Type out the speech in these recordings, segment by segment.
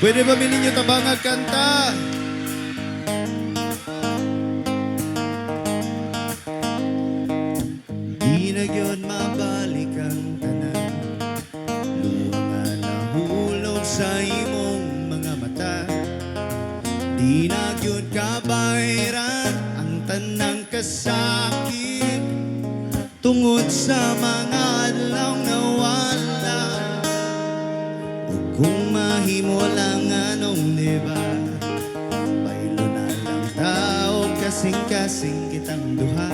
Pwede ba bilhin nyo tabang kanta? Di na gyud mabalik ang tanan, luha nga nahulog sa imong mga mata. Di na gyud kabayran ang tanang kasakit tungod sa mga adlaw na wala. O kung mahimo lang anong diba, baylo na lang tao, kasing-kasing kitang duha.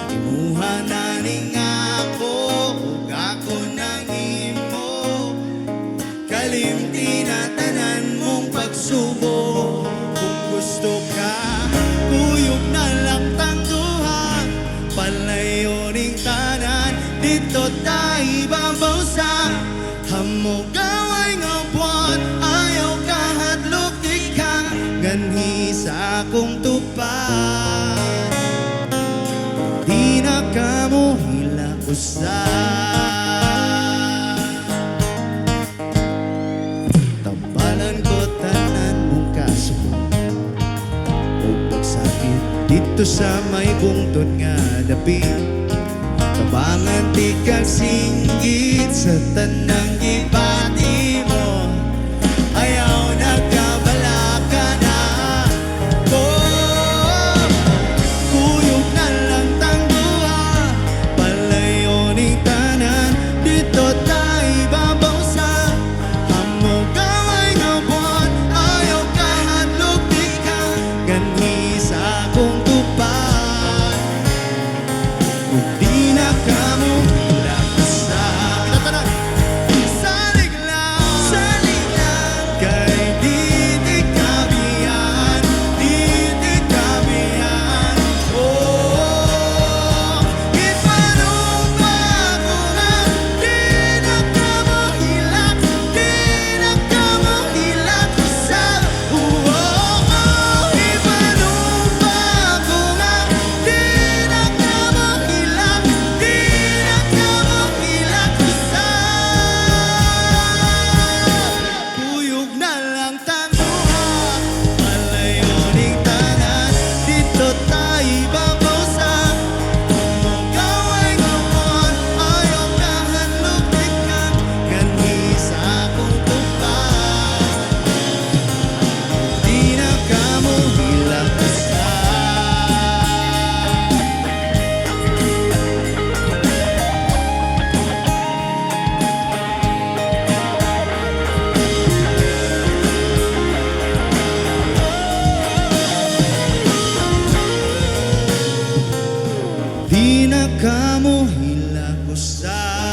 Imuha na ning ako, ug ako nang imo, kalimti na tanan mong pagsubo. Kung gusto ka, kuyog na lang tang duha, palayo ning tanan, dito tayo babaw sa hamog gaway nga buwan. Ayaw ka hadlok di ka, ganhi sa akong tupad. Di na ka mo hilak usab, tampalan ko tanan mong kasubong, o pagsakit dito sa may bungtod nga dapi. Tabangan ti kag singgit sa tanang gibati mo, ayaw nagkabala ka na. Oh, kuyog na lang tang duha, palayo ning tanan, dito tayo babaw sa hamog gaway nga buwan. Ayaw ka hadlok di ka, ganhi sa akong tupad. Kung di na ka mo hilak sa kinatanan, salig lang, kay di kabiyan, di kabiyan. Oh, ipanumpa ko nga, di na ka mo hilak, di na ka mo hilak sa. Oh, ipanumpa ko nga, di na ka mo hilak, di na ka mo hilak sa. Kuyog na lang tang duha, palayo ning tanan, dito tayo babaw sa hamog gaway nga buwan. Ayaw ka hadlok di ka, ganhi sa akong tupad. Di na ka mo hilak sa. Di na ka mo hilak usab.